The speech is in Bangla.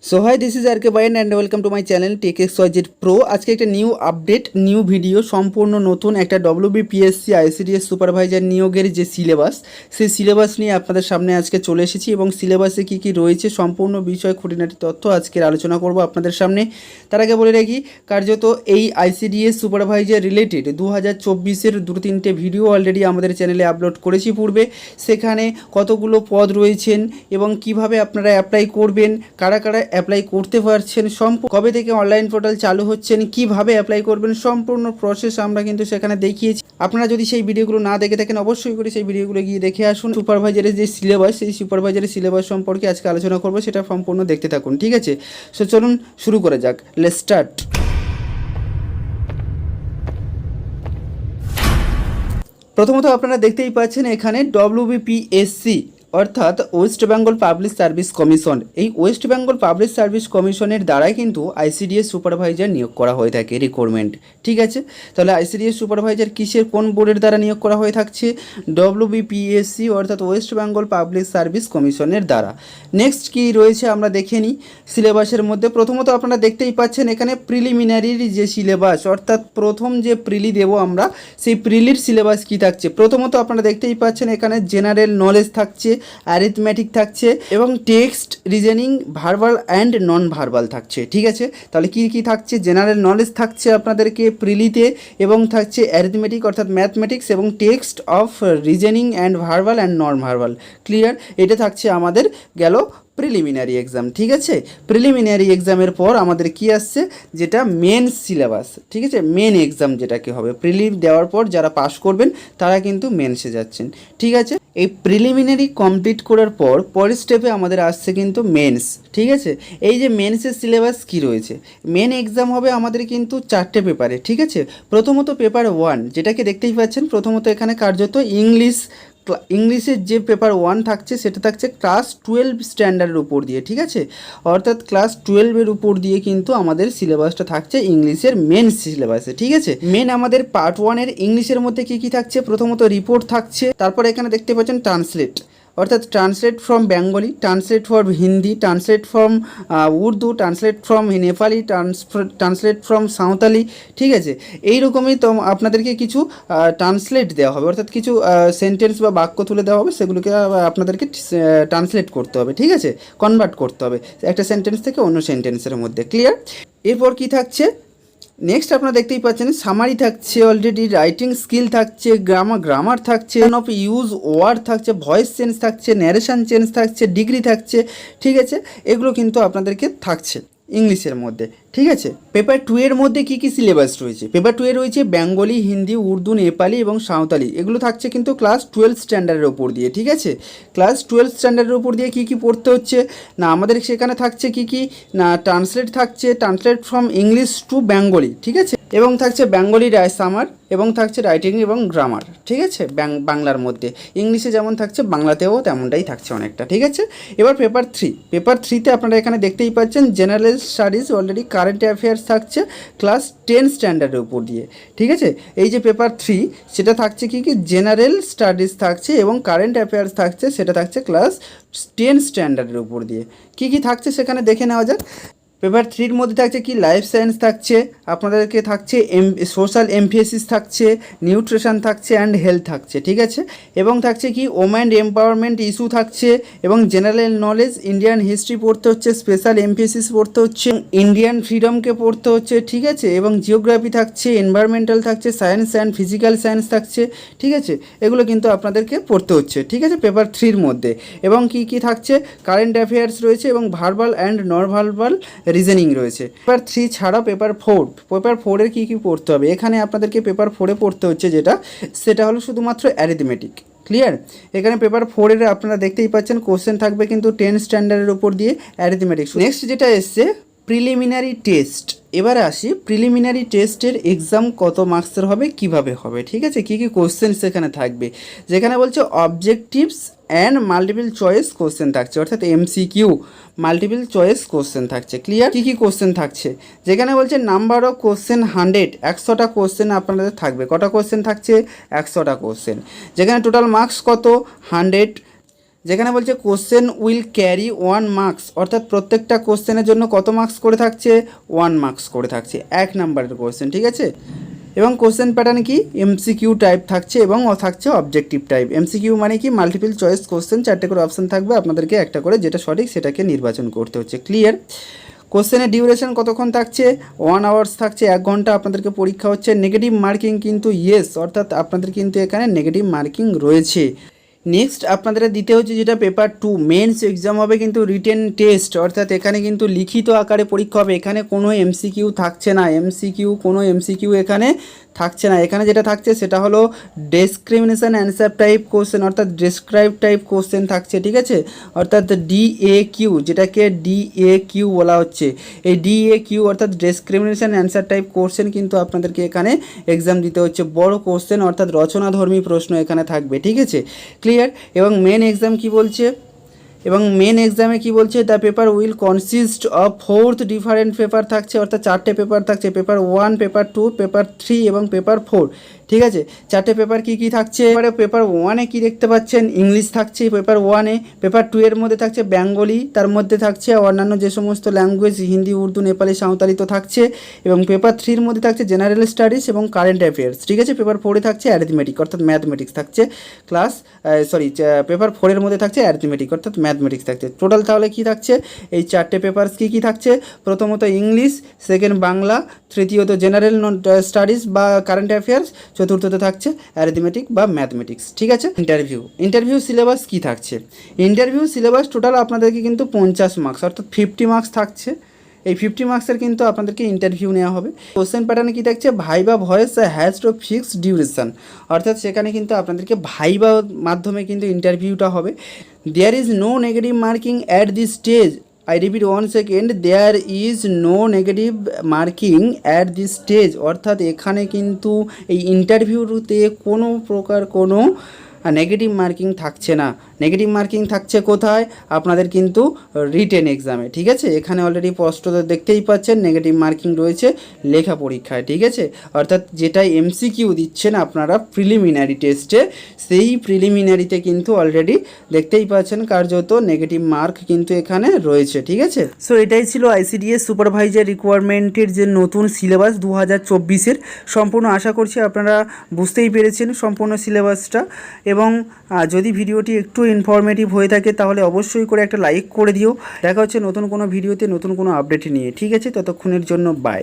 So hi this is R K Bayan and welcome to my channel Tech X Y Z Pro. आज के एक निউ আপডেট নিউ ভিডিও সম্পূর্ণ নতুন একটা ডব্লিউবিপিএসসি আইসিডিএস সুপারভাইজার নিয়োগের যে সিলেবাস সেই সিলেবাস নিয়ে আপনাদের সামনে আজকে চলে এসেছি এবং সিলেবাসে কী কী রয়েছে সম্পূর্ণ বিষয় খুঁটিনাটি তথ্য আজকের আলোচনা করব আপনাদের সামনে। তার আগে বলে রাখি কার্যত এই আইসিডিএস সুপারভাইজার রিলেটেড 2024-এর দুটো তিনটে ভিডিও অলরেডি আমাদের চ্যানেলে আপলোড করেছি পূর্বে। সেখানে কতগুলো পদ রয়েছেন এবং কিভাবে আপনারা অ্যাপ্লাই করবেন, কারা কারা অ্যাপ্লাই করতে পারছেন, কবে থেকে অনলাইন পোর্টাল চালু হচ্ছেন, কিভাবে অ্যাপ্লাই করবেন, সম্পূর্ণ প্রসেস আমরা কিন্তু সেখানে দেখিয়েছি। আপনারা যদি সেই ভিডিওগুলো না দেখে থাকেন অবশ্যই করে সেই ভিডিওগুলো গিয়ে দেখে আসুন। সুপারভাইজারের যে সিলেবাস সেই সুপারভাইজারের সিলেবাস সম্পর্কে আজকে আলোচনা করব, সেটা সম্পূর্ণ দেখতে থাকুন, ঠিক আছে? সো চলুন শুরু করা যাক, লেটস স্টার্ট। প্রথমত আপনারা দেখতেই পাচ্ছেন এখানে ডব্লিউবিপিএসসি অর্থাৎ West Bengal public service commission. এই ওয়েস্ট বেঙ্গল পাবলিক সার্ভিস কমিশনের দ্বারাই কিন্তু আইসিডিএস সুপারভাইজার নিয়োগ করা হয়ে থাকে, রিক্রুটমেন্ট, ঠিক আছে? তাহলে আইসিডিএস সুপারভাইজার কিসের কোন বোর্ডের দ্বারা নিয়োগ করা হয়ে থাকছে? ডব্লিউবিপিএসসি অর্থাৎ ওয়েস্ট বেঙ্গল পাবলিক সার্ভিস কমিশনের দ্বারা। নেক্সট কি রয়েছে আমরা দেখে নিই সিলেবাসের মধ্যে। প্রথমত আপনারা দেখতেই পাচ্ছেন এখানে প্রিলিমিনারির যে সিলেবাস, অর্থাৎ প্রথম যে প্রিলি দেবো আমরা, সেই প্রিলির সিলেবাস কী থাকছে। প্রথমত আপনারা দেখতেই পাচ্ছেন এখানে জেনারেল নলেজ থাকছে, অ্যারিথমেটিক থাকছে এবং text, reasoning, verbal and non verbal থাকছে, ঠিক আছে? তাহলে কী কী থাকছে? জেনারেল নলেজ থাকছে আপনাদেরকে প্রিলিতে, এবং থাকছে অ্যারিথমেটিক অর্থাৎ ম্যাথমেটিক্স এবং text of reasoning and verbal and non verbal. Clear? এটা থাকছে আমাদের গেল প্রিলিমিনারি এক্সাম, ঠিক আছে? প্রিলিমিনারি এক্সামের পর আমাদের কি আসছে, যেটা মেন সিলেবাস, ঠিক আছে? মেন এক্সাম যেটাকে হবে, প্রিলিম দেওয়ার পর যারা পাস করবেন তারা কিন্তু মেন্সে যাচ্ছেন, ঠিক আছে? এই প্রিলিমিনারি কমপ্লিট করার পর পরের স্টেপে আমাদের আসছে কিন্তু মেন্স, ঠিক আছে? এই যে মেন্সের সিলেবাস কি রয়েছে, মেন এক্সাম হবে আমাদের কিন্তু 4টে পেপারে, ঠিক আছে? প্রথমত পেপার 1 যেটাকে দেখতেই পাচ্ছেন, প্রথমত এখানে কার্যত ইংলিশের যে পেপার 1 থাকছে সেটা থাকছে ক্লাস 12 স্ট্যান্ডার্ডের উপর দিয়ে, ঠিক আছে? অর্থাৎ ক্লাস 12-এর উপর দিয়ে কিন্তু আমাদের সিলেবাসটা থাকছে ইংলিশের মেন সিলেবাসে, ঠিক আছে? মেন আমাদের পার্ট 1-এর ইংলিশের মধ্যে কী কী থাকছে? প্রথমত রিপোর্ট থাকছে, তারপর এখানে দেখতে পাচ্ছেন ট্রান্সলেট, অর্থাৎ translate from Bengali, translate from Hindi, translate from Urdu, translate from Nepali, translate from Santali, ঠিক আছে? এইরকমই তো আপনাদেরকে কিছু ট্রান্সলেট দেওয়া হবে, অর্থাৎ কিছু সেন্টেন্স বা বাক্য তুলে দেওয়া হবে, সেগুলোকে আপনাদেরকে ট্রান্সলেট করতে হবে, ঠিক আছে? কনভার্ট করতে হবে একটা সেন্টেন্স থেকে অন্য সেন্টেন্সের মধ্যে। ক্লিয়ার? এরপর কি থাকছে? নেক্সট আপনারা দেখতেই পাচ্ছেন সামারি থাকছে, অলরেডি রাইটিং স্কিল থাকছে, গ্রামার থাকছে, অফ ইউজ ওয়ার্ড থাকছে, ভয়েস চেঞ্জ থাকছে, ন্যারেশন চেঞ্জ থাকছে, ডিগ্রি থাকছে, ঠিক আছে? এগুলো কিন্তু আপনাদেরকে থাকছে ইংলিশের মধ্যে, ঠিক আছে? পেপার 2-এর মধ্যে কী কী সিলেবাস রয়েছে? পেপার 2-এ রয়েছে বেঙ্গলি, হিন্দি, উর্দু, নেপালি এবং সাঁওতালি। এগুলো থাকছে কিন্তু ক্লাস 12 স্ট্যান্ডার্ডের ওপর দিয়ে, ঠিক আছে? ক্লাস 12 স্ট্যান্ডার্ডের ওপর দিয়ে কী কী পড়তে হচ্ছে না, আমাদের সেখানে থাকছে কী কী না, ট্রান্সলেট থাকছে, translate from English to Bengali, ঠিক আছে? এবং থাকছে বেঙ্গলি সামার, এবং থাকছে রাইটিং এবং গ্রামার, ঠিক আছে? বাংলার মধ্যে ইংলিশে যেমন থাকছে বাংলাতেও তেমনটাই থাকছে অনেকটা, ঠিক আছে? এবার পেপার 3তে আপনারা এখানে দেখতেই পাচ্ছেন general studies, already current affairs থাকছে ক্লাস 10 স্ট্যান্ডার্ডের উপর দিয়ে, ঠিক আছে? এই যে পেপার 3 সেটা থাকছে কি কি, জেনারেল স্টাডিজ থাকছে এবং কারেন্ট অ্যাফেয়ার্স থাকছে, সেটা থাকছে ক্লাস 10 স্ট্যান্ডার্ডের উপর দিয়ে। কী কী থাকছে সেখানে দেখে নেওয়া যাক। পেপার 3-র মধ্যে থাকছে কি, লাইফ সায়েন্স থাকছে, আপনাদেরকে থাকছে সোশ্যাল এমফেসিস থাকছে, নিউট্রিশন থাকছে অ্যান্ড হেলথ থাকছে, ঠিক আছে? এবং থাকছে কি, ওমেন এম্পাওয়ারমেন্ট ইস্যু থাকছে, এবং জেনারেল নলেজ, ইন্ডিয়ান হিস্ট্রি পড়তে হচ্ছে, স্পেশাল এমফেসিস পড়তে হচ্ছে, ইন্ডিয়ান ফ্রিডমকে পড়তে হচ্ছে, ঠিক আছে? এবং জিওগ্রাফি থাকছে, এনভায়রনমেন্টাল থাকছে, সায়েন্স অ্যান্ড ফিজিক্যাল সায়েন্স থাকছে, ঠিক আছে? এগুলো কিন্তু আপনাদেরকে পড়তে হচ্ছে, ঠিক আছে? পেপার 3-র মধ্যে। এবং কি কি থাকছে, কারেন্ট অ্যাফেয়ার্স রয়েছে এবং verbal and non verbal reasoning রয়েছে। পেপার 3 ছাড়া পেপার 4-এর কী কী পড়তে হবে? এখানে আপনাদেরকে পেপার 4-এ পড়তে হচ্ছে সেটা হলো শুধুমাত্র অ্যারিথমেটিক। ক্লিয়ার? এখানে পেপার 4-এর আপনারা দেখতেই পাচ্ছেন কোশ্চেন থাকবে কিন্তু 10 স্ট্যান্ডার্ডের উপর দিয়ে অ্যারিথমেটিক্স। নেক্সট যেটা এসছে প্রিলিমিনারি টেস্ট। এবারে আসি প্রিলিমিনারি টেস্টের এক্সাম কত মার্কসের হবে, কিভাবে হবে, ঠিক আছে? কী কী কোশ্চেন সেখানে থাকবে, যেখানে বলছে objectives and multiple choice question থাকছে, অর্থাৎ এমসিকিউ মাল্টিপল চয়েস কোশ্চেন থাকছে। ক্লিয়ার? কী কী কোশ্চেন থাকছে, যেখানে বলছে নাম্বার অফ কোশ্চেন 100, 100টা কোশ্চেন আপনাদের থাকবে। কটা কোশ্চেন থাকছে? 100টা কোশ্চেন। যেখানে টোটাল মার্কস কত? 100। যেখানে বলছে কোশ্চেন উইল ক্যারি 1 মার্কস, অর্থাৎ প্রত্যেকটা কোশ্চেনের জন্য কত মার্কস করে থাকছে, 1 মার্কস করে থাকছে, 1 নাম্বারের কোশ্চেন, ঠিক আছে। এবং কোশ্চেন প্যাটার্ন কি, এমসিকিউ টাইপ থাকছে এবং থাকছে অবজেক্টিভ টাইপ। এমসিকিউ মানে কি, মাল্টিপল চয়েস কোশ্চেন, 4টে করে অপশান থাকবে, আপনাদেরকে একটা করে যেটা সঠিক সেটাকে নির্বাচন করতে হচ্ছে। ক্লিয়ার। কোশ্চেনের ডিউরেশন কতক্ষণ থাকছে, 1 আওয়ার্স থাকছে, 1 ঘন্টা আপনাদেরকে পরীক্ষা হচ্ছে। নেগেটিভ মার্কিং কিন্তু ইয়েস, অর্থাৎ আপনাদের কিন্তু এখানে নেগেটিভ মার্কিং রয়েছে। নেক্সট আপনাদের দিতে হচ্ছে যেটা পেপার 2 মেন্স এক্সাম হবে কিন্তু রিটেন টেস্ট, অর্থাৎ এখানে কিন্তু লিখিত আকারে পরীক্ষা হবে, এখানে কোনো এমসিকিউ থাকছে না, কোনো এমসিকিউ এখানে থাকছে না। এখানে যেটা থাকছে সেটা হলো ডেসক্রিমিনেশন অ্যান্সার টাইপ কোশ্চেন, অর্থাৎ ডেসক্রাইব টাইপ কোশ্চেন থাকছে, ঠিক আছে। অর্থাৎ DAQ, যেটাকে DAQ বলা হচ্ছে, এই DAQ অর্থাৎ ডেসক্রিমিনেশন অ্যান্সার টাইপ কোশ্চেন কিন্তু আপনাদেরকে এখানে এক্সাম দিতে হচ্ছে। বড় কোশ্চেন অর্থাৎ রচনাধর্মী প্রশ্ন এখানে থাকবে, ঠিক আছে। ক্লিয়ার। এবং মেন এক্সাম কি বলছে, মেন এক্সামে কি বলছে, the paper will consist of 4th different paper থাকছে, অর্থাৎ 4টে পেপার থাকছে, পেপার 1, পেপার 2, পেপার 3 এবং পেপার 4, ঠিক আছে। 4টে পেপার কি কি থাকছে, পেপার 1-এ কি দেখতে পাচ্ছেন, ইংলিশ থাকছে পেপার 1-এ, পেপার 2 এর মধ্যে থাকছে বেঙ্গলি, তার মধ্যে থাকছে অন্যান্য যে সমস্ত ল্যাঙ্গুয়েজ হিন্দি, উর্দু, নেপালি, সাঁওতালি তো থাকছে, এবং পেপার 3-এর মধ্যে থাকছে জেনারেল স্টাডিজ এবং কারেন্ট অ্যাফেয়ার্স, ঠিক আছে। পেপার 4-এ থাকছে অ্যারিথমেটিক অর্থাৎ ম্যাথমেটিক্স থাকছে, পেপার 4-এর মধ্যে থাকছে অ্যারিথমেটিক অর্থাৎ ম্যাথমেটিক্স থাকছে। টোটাল তাহলে কি থাকছে, এই 4টে পেপারস কি থাকছে, প্রথমত ইংলিশ, সেকেন্ড বাংলা, তৃতীয়ত জেনারেল স্টাডিজ বা কারেন্ট অ্যাফেয়ার্স, চতুর্থতে থাকছে অ্যারিথমেটিক বা ম্যাথমেটিক্স, ঠিক আছে। ইন্টারভিউ সিলেবাস কি থাকছে, ইন্টারভিউ সিলেবাস টোটাল আপনাদেরকে কিন্তু 50 মার্কস অর্থাৎ 50 মার্কস থাকছে। এই 50 মার্কসের কিন্তু আপনাদেরকে ইন্টারভিউ নেওয়া হবে। কোশ্চেন প্যাটার্নে কী থাকছে, viva voice has to fixed duration, অর্থাৎ সেখানে কিন্তু আপনাদেরকে ভাইবা মাধ্যমে কিন্তু ইন্টারভিউটা হবে। There is no negative marking at this stage, I repeat once again, there is no negative marking at this stage, অর্থাৎ এখানে কিন্তু এই ইন্টারভিউতে কোনো প্রকার কোনো নেগেটিভ মার্কিং থাকছে না। নেগেটিভ মার্কিং থাকছে কোথায়, আপনাদের কিন্তু রিটেন এক্সামে, ঠিক আছে। এখানে অলরেডি স্পষ্ট দেখতেই পাচ্ছেন নেগেটিভ মার্কিং রয়েছে লেখা পরীক্ষায়, ঠিক আছে। অর্থাৎ যেটা এমসিকিউ দিচ্ছেন আপনারা প্রিলিমিনারি টেস্টে, সেই প্রিলিমিনারিতে কিন্তু অলরেডি দেখতেই পাচ্ছেন কার্যত নেগেটিভ মার্ক কিন্তু এখানে রয়েছে, ঠিক আছে। সো এটাই ছিল আইসিডিএস সুপারভাইজার রিকোয়ারমেন্টের যে নতুন সিলেবাস 2024-এর। সম্পূর্ণ আশা করছি আপনারা বুঝতেই পেরেছেন সম্পূর্ণ সিলেবাসটা, এবং যদি ভিডিওটি একটু ইনফরমেটিভ হয়ে থাকে তাহলে অবশ্যই করে একটা লাইক করে দিও। দেখা হচ্ছে নতুন কোনো ভিডিওতে নতুন কোনো আপডেট নিয়ে, ঠিক আছে। ততক্ষণের জন্য বাই।